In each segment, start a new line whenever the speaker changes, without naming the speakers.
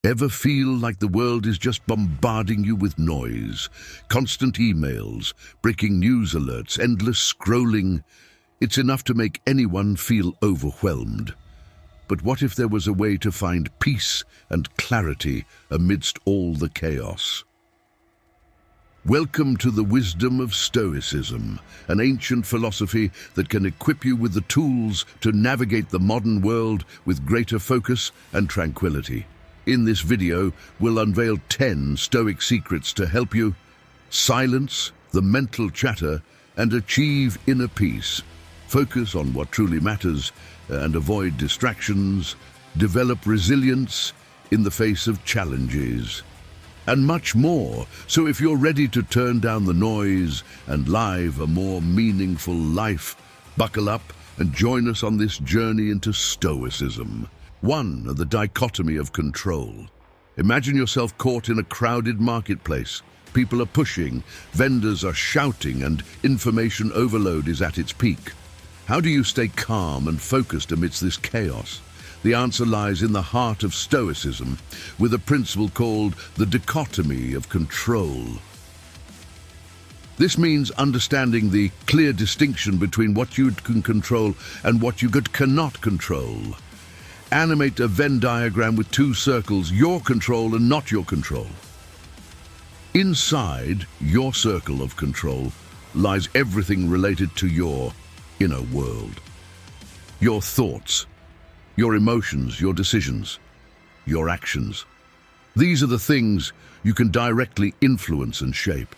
Ever feel like the world is just bombarding you with noise? Constant emails, breaking news alerts, endless scrolling. It's enough to make anyone feel overwhelmed. But what if there was a way to find peace and clarity amidst all the chaos? Welcome to the wisdom of Stoicism, an ancient philosophy that can equip you with the tools to navigate the modern world with greater focus and tranquility. In this video, we'll unveil 10 Stoic secrets to help you silence the mental chatter and achieve inner peace. Focus on what truly matters and avoid distractions. Develop resilience in the face of challenges, and much more. So if you're ready to turn down the noise and live a more meaningful life, buckle up and join us on this journey into Stoicism. 1. The Dichotomy of Control. Imagine yourself caught in a crowded marketplace. People are pushing, vendors are shouting, and information overload is at its peak. How do you stay calm and focused amidst this chaos? The answer lies in the heart of Stoicism, with a principle called the Dichotomy of Control. This means understanding the clear distinction between what you can control and what you cannot control. Animate a Venn diagram with 2 circles, your control and not your control. Inside your circle of control lies everything related to your inner world. Your thoughts, your emotions, your decisions, your actions. These are the things you can directly influence and shape.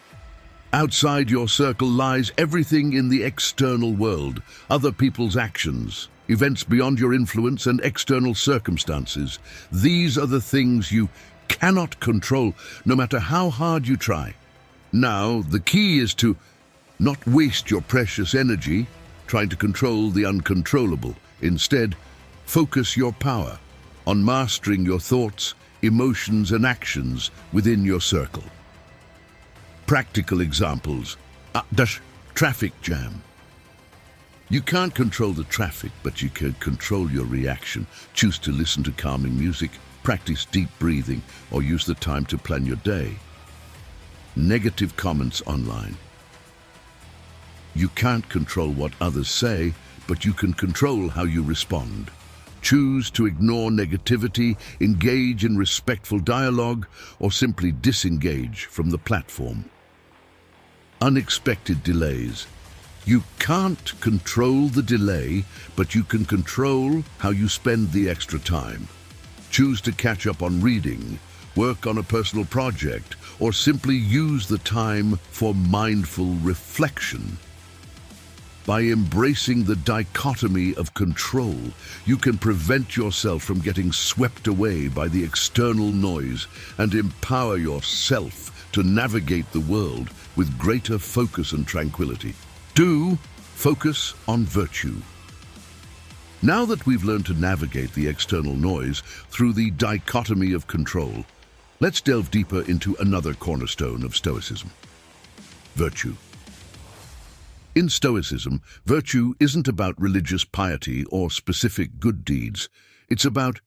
Outside your circle lies everything in the external world, other people's actions, events beyond your influence, and external circumstances. These are the things you cannot control, no matter how hard you try. Now, the key is to not waste your precious energy trying to control the uncontrollable. Instead, focus your power on mastering your thoughts, emotions, and actions within your circle. Practical examples. Traffic jam. You can't control the traffic, but you can control your reaction. Choose to listen to calming music, practice deep breathing, or use the time to plan your day. Negative comments online. You can't control what others say, but you can control how you respond. Choose to ignore negativity, engage in respectful dialogue, or simply disengage from the platform. Unexpected delays. You can't control the delay, but you can control how you spend the extra time. Choose to catch up on reading, work on a personal project, or simply use the time for mindful reflection. By embracing the dichotomy of control, you can prevent yourself from getting swept away by the external noise and empower yourself to navigate the world with greater focus and tranquility. 2. Focus on virtue. Now that we've learned to navigate the external noise through the dichotomy of control, let's delve deeper into another cornerstone of Stoicism: virtue. In Stoicism, virtue isn't about religious piety or specific good deeds. It's about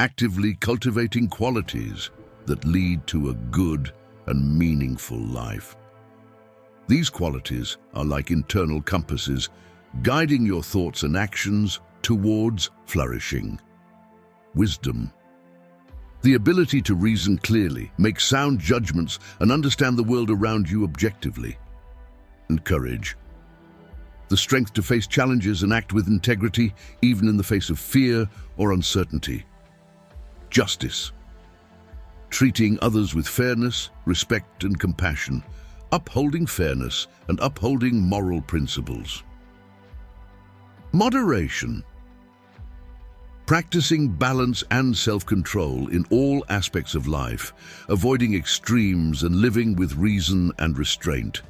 actively cultivating qualities that lead to a good and meaningful life. These qualities are like internal compasses, guiding your thoughts and actions towards flourishing. Wisdom. The ability to reason clearly, make sound judgments, and understand the world around you objectively. And courage. The strength to face challenges and act with integrity, even in the face of fear or uncertainty. Justice. Treating others with fairness, respect, and compassion. Upholding fairness and upholding moral principles. Moderation. Practicing balance and self-control in all aspects of life, avoiding extremes and living with reason and restraint.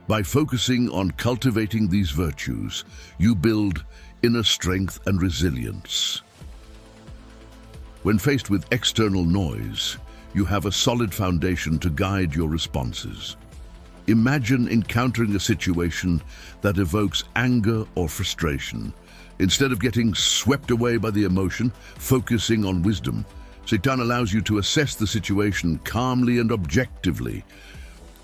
By focusing on cultivating these virtues, you build inner strength and resilience. When faced with external noise, you have a solid foundation to guide your responses. Imagine encountering a situation that evokes anger or frustration. Instead of getting swept away by the emotion, focusing on wisdom, Sit-down allows you to assess the situation calmly and objectively.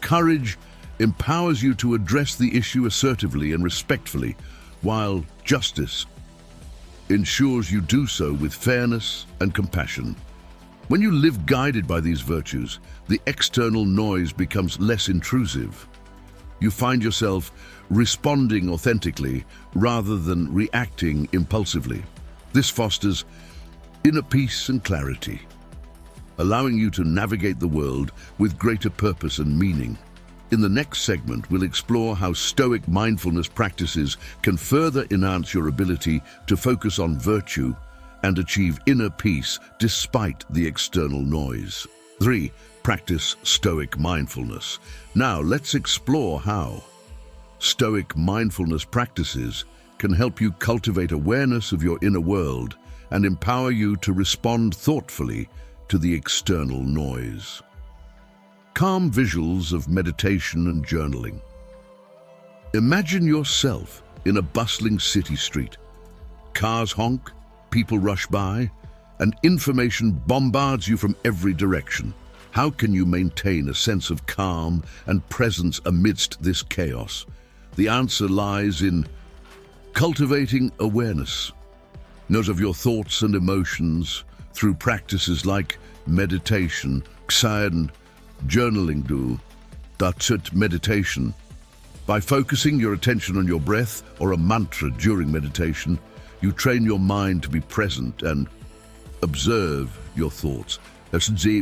Courage empowers you to address the issue assertively and respectfully, while justice ensures you do so with fairness and compassion. When you live guided by these virtues, the external noise becomes less intrusive. You find yourself responding authentically rather than reacting impulsively. This fosters inner peace and clarity, allowing you to navigate the world with greater purpose and meaning. In the next segment, we'll explore how Stoic mindfulness practices can further enhance your ability to focus on virtue and achieve inner peace despite the external noise. 3. Practice Stoic mindfulness. Now, let's explore how Stoic mindfulness practices can help you cultivate awareness of your inner world and empower you to respond thoughtfully to the external noise. Calm visuals of meditation and journaling. Imagine yourself in a bustling city street. Cars honk, people rush by, and information bombards you from every direction. How can you maintain a sense of calm and presence amidst this chaos? The answer lies in cultivating awareness. Note of your thoughts and emotions through practices like meditation, and journaling. Meditation. By focusing your attention on your breath or a mantra during meditation, you train your mind to be present and observe your thoughts.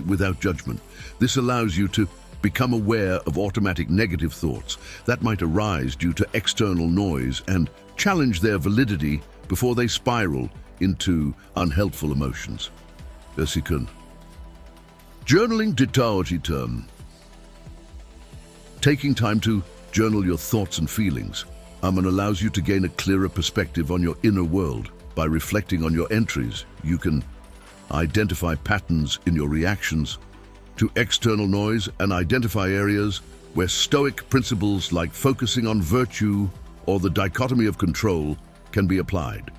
Without judgment. This allows you to become aware of automatic negative thoughts that might arise due to external noise and challenge their validity before they spiral into unhelpful emotions. Journaling Dichotomy. Taking time to journal your thoughts and feelings allows you to gain a clearer perspective on your inner world. By reflecting on your entries, you can identify patterns in your reactions to external noise and identify areas where Stoic principles like focusing on virtue or the dichotomy of control can be applied.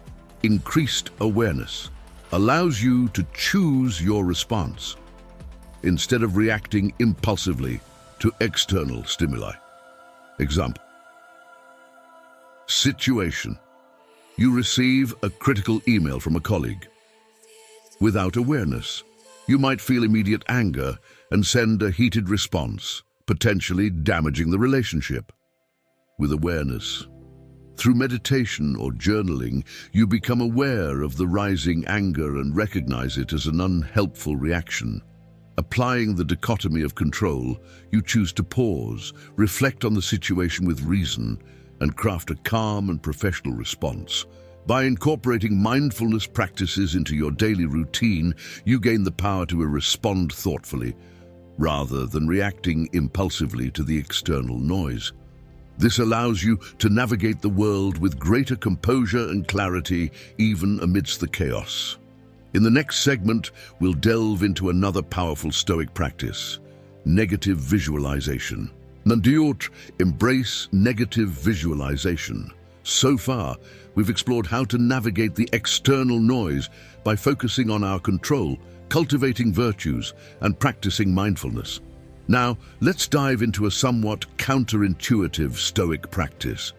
Increased awareness allows you to choose your response instead of reacting impulsively to external stimuli. Example. Situation. You receive a critical email from a colleague. Without awareness, you might feel immediate anger and send a heated response, potentially damaging the relationship. With awareness, through meditation or journaling, you become aware of the rising anger and recognize it as an unhelpful reaction. Applying the dichotomy of control, you choose to pause, reflect on the situation with reason, and craft a calm and professional response. By incorporating mindfulness practices into your daily routine, you gain the power to respond thoughtfully, rather than reacting impulsively to the external noise. This allows you to navigate the world with greater composure and clarity, even amidst the chaos. In the next segment, we'll delve into another powerful Stoic practice, negative visualization. Antidote, embrace negative visualization. So far, we've explored how to navigate the external noise by focusing on our control, cultivating virtues, and practicing mindfulness. Now, let's dive into a somewhat counterintuitive Stoic practice,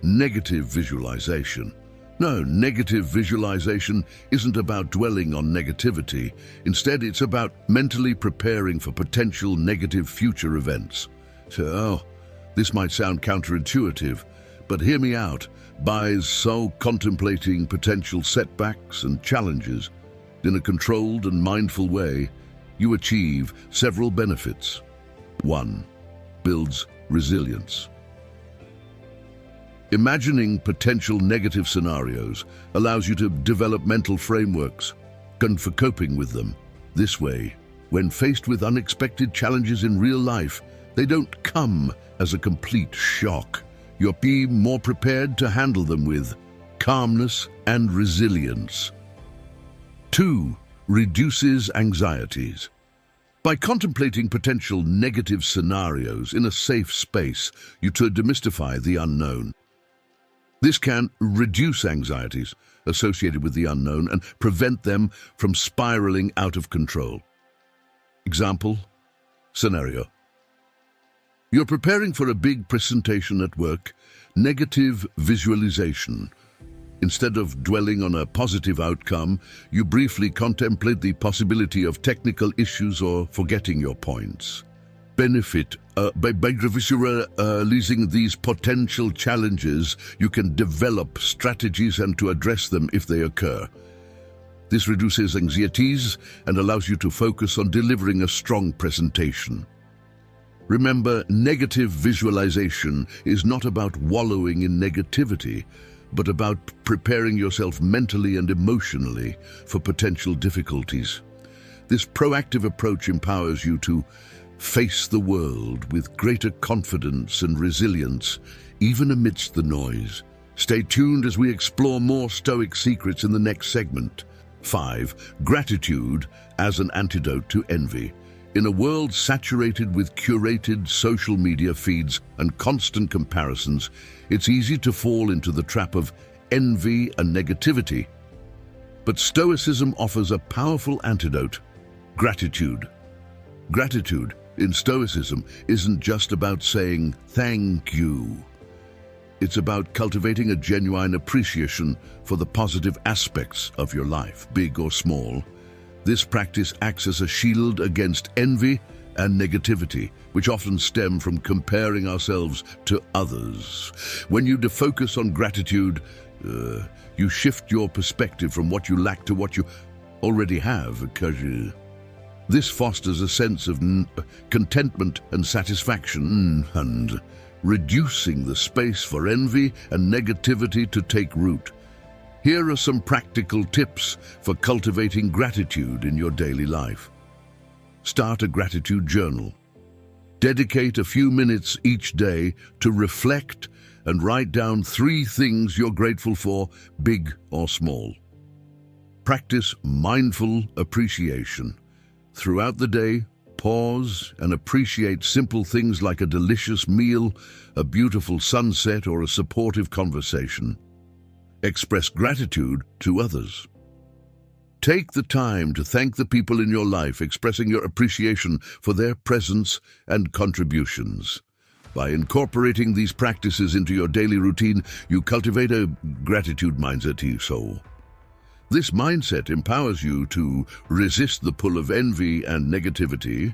negative visualization. No, negative visualization isn't about dwelling on negativity. Instead, it's about mentally preparing for potential negative future events. This might sound counterintuitive, but hear me out. By contemplating potential setbacks and challenges in a controlled and mindful way, you achieve several benefits. 1. Builds resilience. Imagining potential negative scenarios allows you to develop mental frameworks for coping with them. This way, when faced with unexpected challenges in real life, they don't come as a complete shock. You'll be more prepared to handle them with calmness and resilience. 2. Reduces anxieties. By contemplating potential negative scenarios in a safe space, you demystify the unknown. This can reduce anxieties associated with the unknown and prevent them from spiraling out of control. Example, scenario. You're preparing for a big presentation at work. Negative visualization. Instead of dwelling on a positive outcome, you briefly contemplate the possibility of technical issues or forgetting your points. Benefit. By visualizing these potential challenges, you can develop strategies and to address them if they occur. This reduces anxieties and allows you to focus on delivering a strong presentation. Remember, negative visualization is not about wallowing in negativity, but about preparing yourself mentally and emotionally for potential difficulties. This proactive approach empowers you to face the world with greater confidence and resilience, even amidst the noise. Stay tuned as we explore more Stoic secrets in the next segment. 5. Gratitude as an antidote to envy. In a world saturated with curated social media feeds and constant comparisons, it's easy to fall into the trap of envy and negativity. But Stoicism offers a powerful antidote: gratitude. Gratitude in Stoicism isn't just about saying thank you. It's about cultivating a genuine appreciation for the positive aspects of your life, big or small. This practice acts as a shield against envy and negativity, which often stem from comparing ourselves to others. When you focus on gratitude, you shift your perspective from what you lack to what you already have. This fosters a sense of contentment and satisfaction, and reducing the space for envy and negativity to take root. Here are some practical tips for cultivating gratitude in your daily life. Start a gratitude journal. Dedicate a few minutes each day to reflect and write down 3 things you're grateful for, big or small. Practice mindful appreciation. Throughout the day, pause and appreciate simple things like a delicious meal, a beautiful sunset, or a supportive conversation. Express gratitude to others. Take the time to thank the people in your life, expressing your appreciation for their presence and contributions. By incorporating these practices into your daily routine, you cultivate a gratitude mindset. This mindset empowers you to resist the pull of envy and negativity,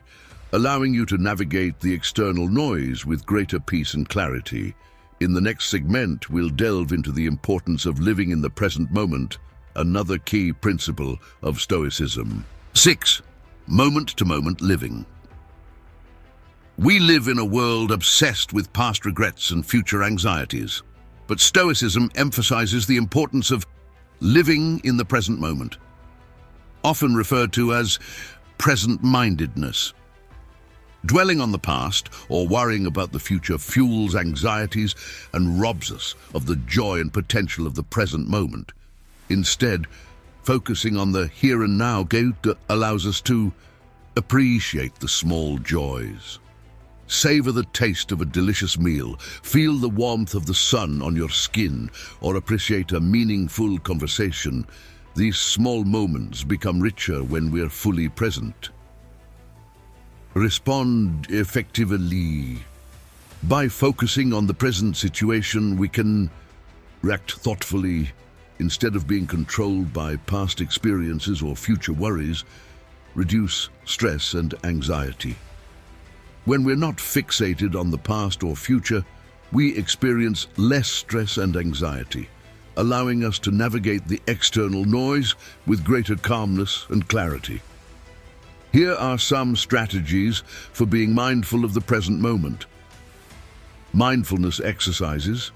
allowing you to navigate the external noise with greater peace and clarity. In the next segment, we'll delve into the importance of living in the present moment, another key principle of Stoicism. 6. Moment-to-moment living. We live in a world obsessed with past regrets and future anxieties, but Stoicism emphasizes the importance of living in the present moment, often referred to as present-mindedness. Dwelling on the past or worrying about the future fuels anxieties and robs us of the joy and potential of the present moment. Instead, focusing on the here and now allows us to appreciate the small joys. Savor the taste of a delicious meal, feel the warmth of the sun on your skin, or appreciate a meaningful conversation. These small moments become richer when we're fully present. Respond effectively. By focusing on the present situation, we can act thoughtfully. Instead of being controlled by past experiences or future worries, reduce stress and anxiety. When we're not fixated on the past or future, we experience less stress and anxiety, allowing us to navigate the external noise with greater calmness and clarity. Here are some strategies for being mindful of the present moment. Mindfulness exercises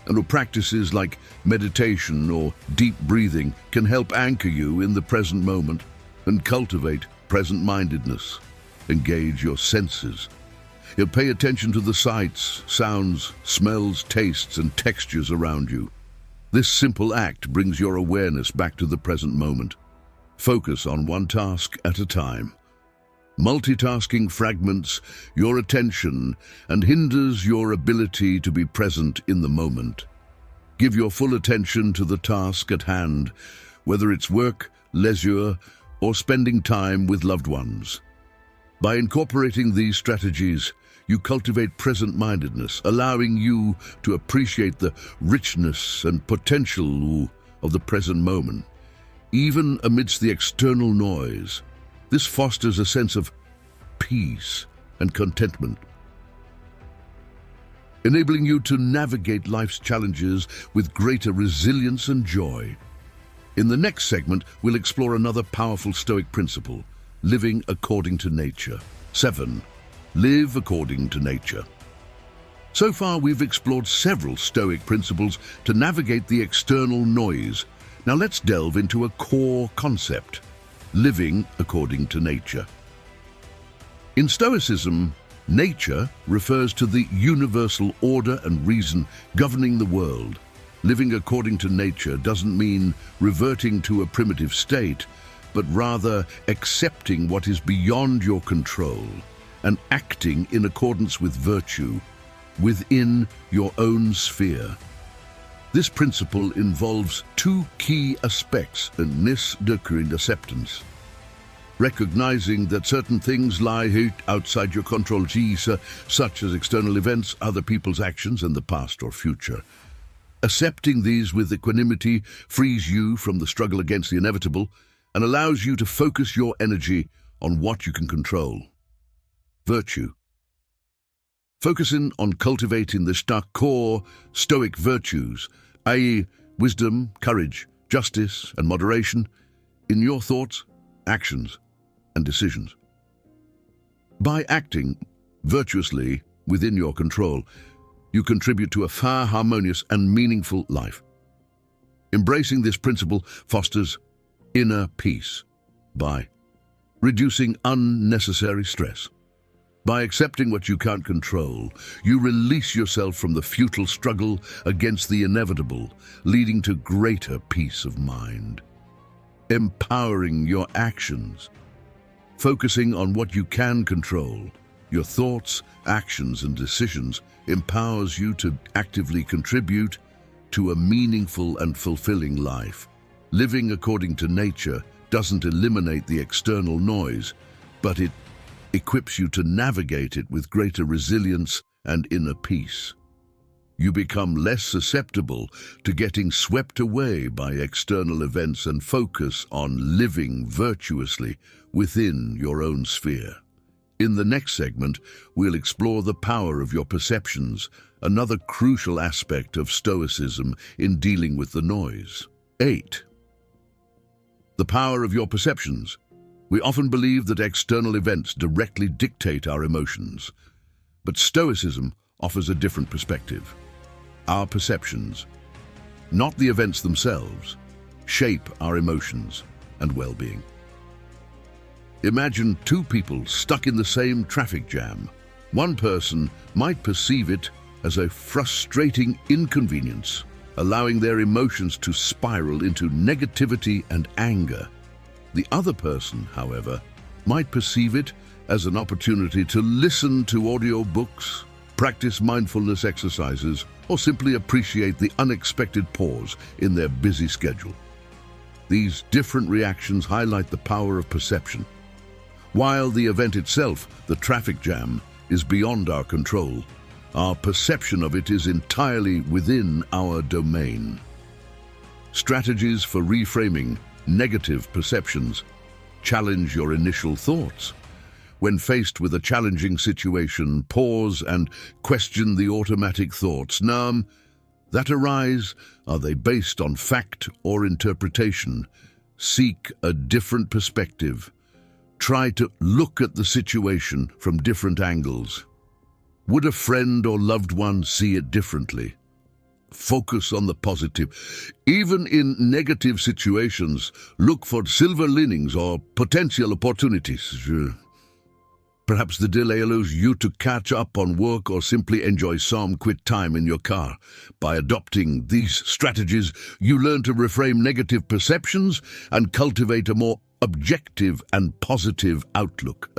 and practices like meditation or deep breathing can help anchor you in the present moment and cultivate present-mindedness. Engage your senses. You'll pay attention to the sights, sounds, smells, tastes, and textures around you. This simple act brings your awareness back to the present moment. Focus on one task at a time. Multitasking fragments your attention and hinders your ability to be present in the moment. Give your full attention to the task at hand, whether it's work, leisure, or spending time with loved ones. By incorporating these strategies, you cultivate present-mindedness, allowing you to appreciate the richness and potential of the present moment, even amidst the external noise. This fosters a sense of peace and contentment, enabling you to navigate life's challenges with greater resilience and joy. In the next segment, we'll explore another powerful Stoic principle, living according to nature. 7. Live according to nature. So far, we've explored several Stoic principles to navigate the external noise. Now let's delve into a core concept, living according to nature. In Stoicism, nature refers to the universal order and reason governing the world. Living according to nature doesn't mean reverting to a primitive state, but rather accepting what is beyond your control and acting in accordance with virtue within your own sphere. This principle involves two key aspects in this decreed acceptance. Recognizing that certain things lie outside your control, such as external events, other people's actions, and the past or future. Accepting these with equanimity frees you from the struggle against the inevitable and allows you to focus your energy on what you can control. Virtue. Focusing on cultivating the core Stoic virtues, i.e., wisdom, courage, justice, and moderation, in your thoughts, actions, and decisions. By acting virtuously within your control, you contribute to a far harmonious and meaningful life. Embracing this principle fosters inner peace by reducing unnecessary stress. By accepting what you can't control, you release yourself from the futile struggle against the inevitable, leading to greater peace of mind. Empowering your actions. Focusing on what you can control, your thoughts, actions, and decisions, empowers you to actively contribute to a meaningful and fulfilling life. Living according to nature doesn't eliminate the external noise, but it equips you to navigate it with greater resilience and inner peace. You become less susceptible to getting swept away by external events and focus on living virtuously within your own sphere. In the next segment, we'll explore the power of your perceptions, another crucial aspect of Stoicism in dealing with the noise. 8. The power of your perceptions. We often believe that external events directly dictate our emotions, but Stoicism offers a different perspective. Our perceptions, not the events themselves, shape our emotions and well-being. Imagine two people stuck in the same traffic jam. One person might perceive it as a frustrating inconvenience, allowing their emotions to spiral into negativity and anger. The other person, however, might perceive it as an opportunity to listen to audiobooks, practice mindfulness exercises, or simply appreciate the unexpected pause in their busy schedule. These different reactions highlight the power of perception. While the event itself, the traffic jam, is beyond our control, our perception of it is entirely within our domain. Strategies for reframing negative perceptions. Challenge your initial thoughts. When faced with a challenging situation, pause and question the automatic thoughts that arise. Are they based on fact or interpretation? Seek a different perspective. Try to look at the situation from different angles. Would a friend or loved one see it differently? Focus on the positive. Even in negative situations, look for silver linings or potential opportunities. Perhaps the delay allows you to catch up on work or simply enjoy some quiet time in your car. By adopting these strategies, you learn to reframe negative perceptions and cultivate a more objective and positive outlook.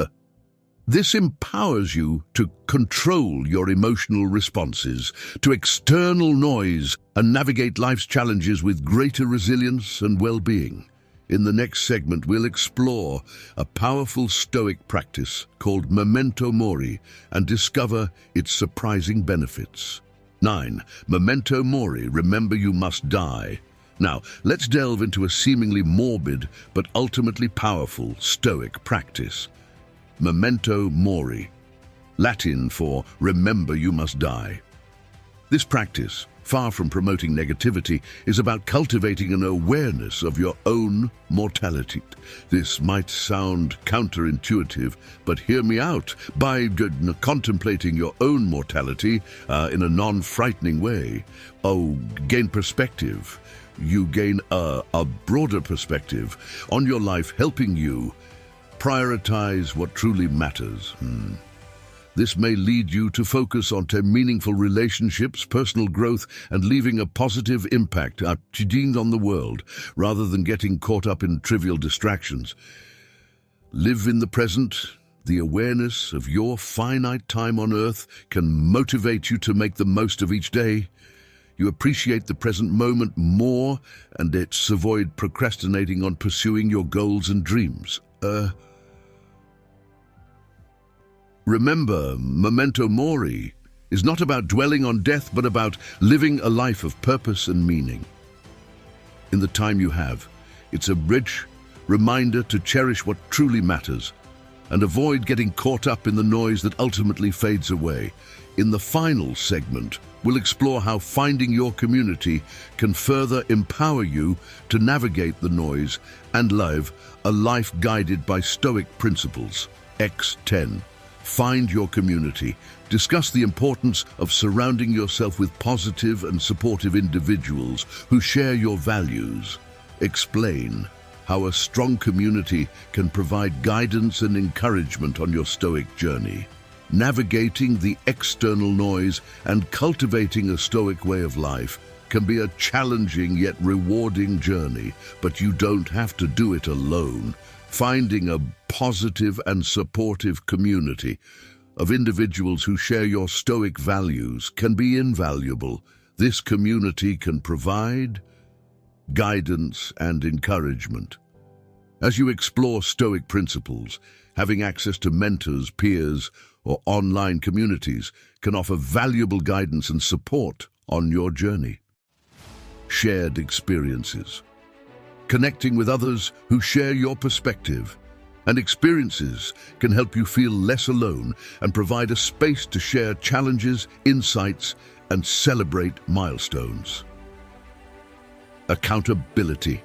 This empowers you to control your emotional responses to external noise and navigate life's challenges with greater resilience and well-being. In the next segment, we'll explore a powerful Stoic practice called Memento Mori and discover its surprising benefits. 9. Memento Mori, remember you must die. Now, let's delve into a seemingly morbid but ultimately powerful Stoic practice. Memento Mori, Latin for remember you must die. This practice, far from promoting negativity, is about cultivating an awareness of your own mortality. This might sound counterintuitive, but hear me out. By contemplating your own mortality in a non-frightening way, gain perspective. You gain a broader perspective on your life, helping you prioritize what truly matters. This may lead you to focus on meaningful relationships, personal growth, and leaving a positive impact on the world, rather than getting caught up in trivial distractions. Live in the present. The awareness of your finite time on earth can motivate you to make the most of each day. You appreciate the present moment more, and it's avoid procrastinating on pursuing your goals and dreams. Remember, Memento Mori is not about dwelling on death, but about living a life of purpose and meaning. In the time you have, it's a rich reminder to cherish what truly matters and avoid getting caught up in the noise that ultimately fades away. In the final segment, we'll explore how finding your community can further empower you to navigate the noise and live a life guided by Stoic principles. X10. Find your community. Discuss the importance of surrounding yourself with positive and supportive individuals who share your values. Explain how a strong community can provide guidance and encouragement on your Stoic journey. Navigating the external noise and cultivating a Stoic way of life can be a challenging yet rewarding journey, but you don't have to do it alone. Finding a positive and supportive community of individuals who share your Stoic values can be invaluable. This community can provide guidance and encouragement. As you explore Stoic principles, having access to mentors, peers, or online communities can offer valuable guidance and support on your journey. Shared experiences. Connecting with others who share your perspective and experiences can help you feel less alone and provide a space to share challenges, insights, and celebrate milestones. Accountability.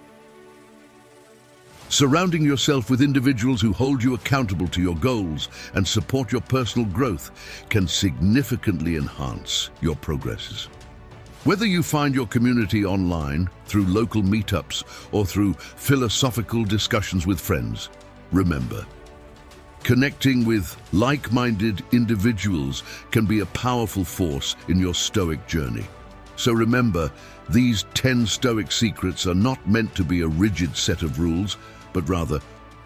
Surrounding yourself with individuals who hold you accountable to your goals and support your personal growth can significantly enhance your progresses. Whether you find your community online, through local meetups, or through philosophical discussions with friends, remember, connecting with like-minded individuals can be a powerful force in your Stoic journey. So remember, these 10 Stoic secrets are not meant to be a rigid set of rules, but rather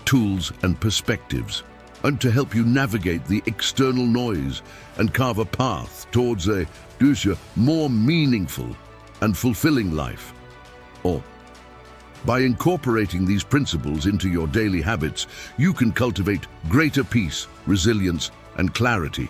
tools and perspectives, and to help you navigate the external noise and carve a path towards a more meaningful and fulfilling life. Or, by incorporating these principles into your daily habits, you can cultivate greater peace, resilience, and clarity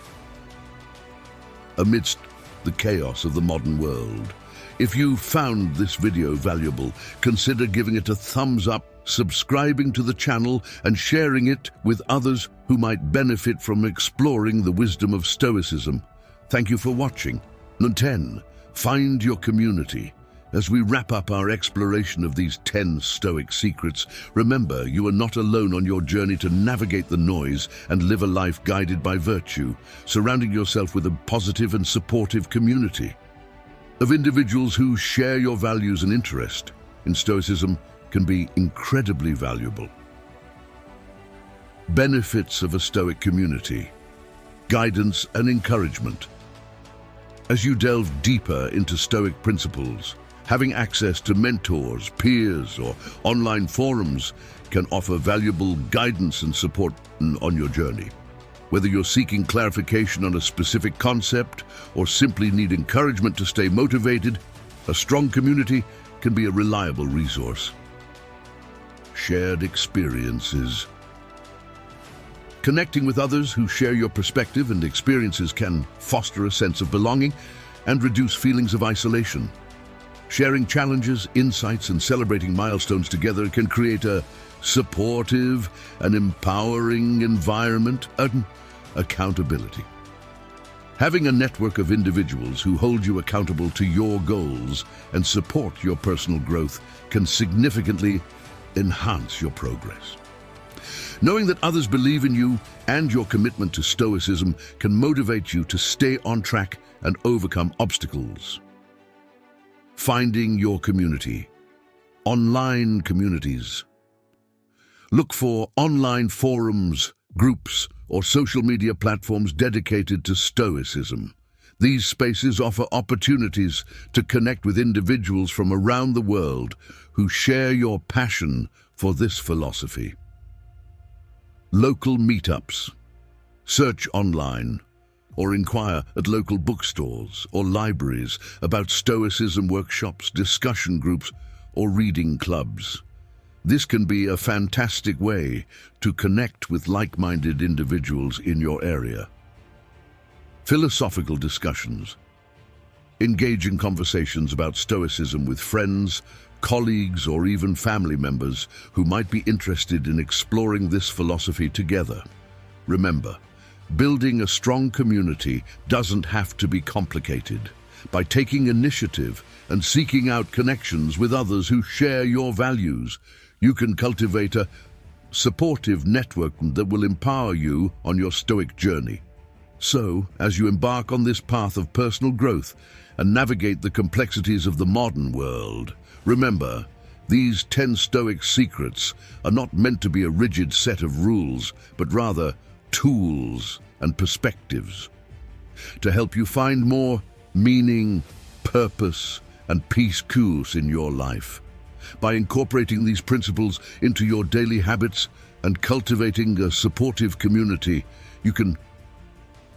amidst the chaos of the modern world. If you found this video valuable, consider giving it a thumbs up, subscribing to the channel, and sharing it with others who might benefit from exploring the wisdom of Stoicism. Thank you for watching. And 10. Find your community. As we wrap up our exploration of these 10 Stoic secrets, remember, you are not alone on your journey to navigate the noise and live a life guided by virtue, surrounding yourself with a positive and supportive community of individuals who share your values and interest in Stoicism can be incredibly valuable. Benefits of a Stoic community. Guidance and encouragement. As you delve deeper into Stoic principles, having access to mentors, peers, or online forums can offer valuable guidance and support on your journey. Whether you're seeking clarification on a specific concept or simply need encouragement to stay motivated, a strong community can be a reliable resource. Shared experiences. Connecting with others who share your perspective and experiences can foster a sense of belonging and reduce feelings of isolation. Sharing challenges, insights, and celebrating milestones together can create a supportive and empowering environment and accountability. Having a network of individuals who hold you accountable to your goals and support your personal growth can significantly enhance your progress. Knowing that others believe in you and your commitment to Stoicism can motivate you to stay on track and overcome obstacles. Finding your community. Online communities. Look for online forums, groups, or social media platforms dedicated to Stoicism. These spaces offer opportunities to connect with individuals from around the world who share your passion for this philosophy. Local meetups. Search online or inquire at local bookstores or libraries about Stoicism workshops, discussion groups, or reading clubs. This can be a fantastic way to connect with like-minded individuals in your area. Philosophical discussions. Engage in conversations about Stoicism with friends, colleagues, or even family members who might be interested in exploring this philosophy together. Remember, building a strong community doesn't have to be complicated. By taking initiative and seeking out connections with others who share your values, you can cultivate a supportive network that will empower you on your Stoic journey. So, as you embark on this path of personal growth and navigate the complexities of the modern world, remember, these 10 Stoic secrets are not meant to be a rigid set of rules, but rather tools and perspectives to help you find more meaning, purpose, and peace in your life. By incorporating these principles into your daily habits and cultivating a supportive community, you can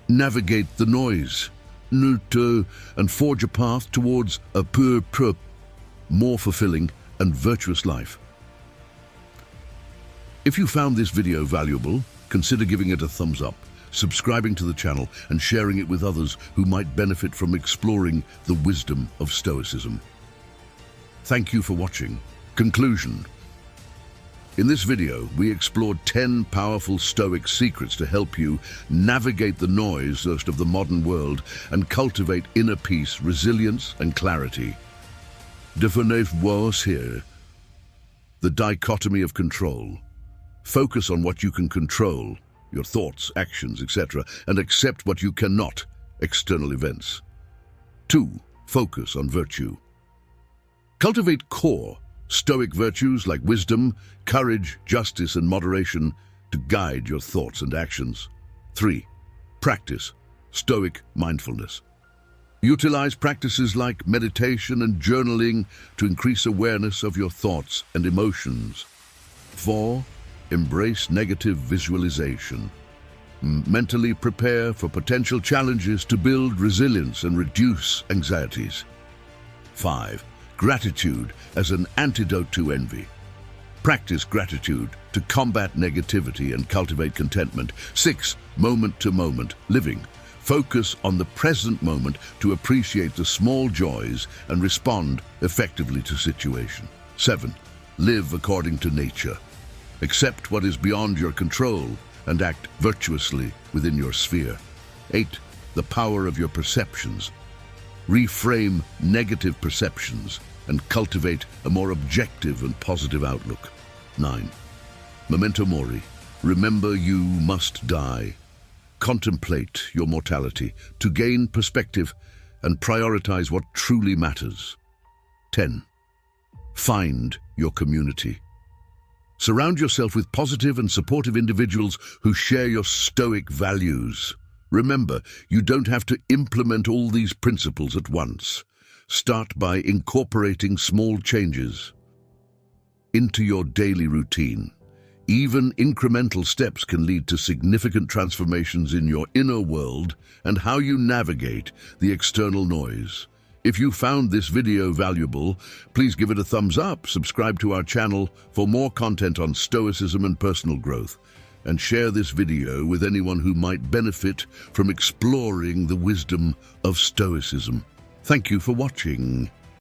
navigate the noise and forge a path towards a more fulfilling and virtuous life. If you found this video valuable, consider giving it a thumbs up, subscribing to the channel, and sharing it with others who might benefit from exploring the wisdom of Stoicism. Thank you for watching. Conclusion. In this video, we explored 10 powerful Stoic secrets to help you navigate the noise of the modern world and cultivate inner peace, resilience, and clarity. Definez was here. The Dichotomy of Control. Focus on what you can control, your thoughts, actions, etc., and accept what you cannot, external events. 2. Focus on virtue. Cultivate core Stoic virtues like wisdom, courage, justice, and moderation to guide your thoughts and actions. 3. Practice Stoic mindfulness. Utilize practices like meditation and journaling to increase awareness of your thoughts and emotions. 4. Embrace negative visualization. Mentally prepare for potential challenges to build resilience and reduce anxieties. 5. Gratitude as an antidote to envy. Practice gratitude to combat negativity and cultivate contentment. 6. Moment-to-moment living. Focus on the present moment to appreciate the small joys and respond effectively to situations. 7. Live according to nature. Accept what is beyond your control and act virtuously within your sphere. 8. The power of your perceptions. Reframe negative perceptions and cultivate a more objective and positive outlook. 9. Memento Mori. Remember you must die. Contemplate your mortality to gain perspective and prioritize what truly matters. 10. Find your community. Surround yourself with positive and supportive individuals who share your Stoic values. Remember, you don't have to implement all these principles at once. Start by incorporating small changes into your daily routine. Even incremental steps can lead to significant transformations in your inner world and how you navigate the external noise. If you found this video valuable, please give it a thumbs up, subscribe to our channel for more content on Stoicism and personal growth, and share this video with anyone who might benefit from exploring the wisdom of Stoicism. Thank you for watching.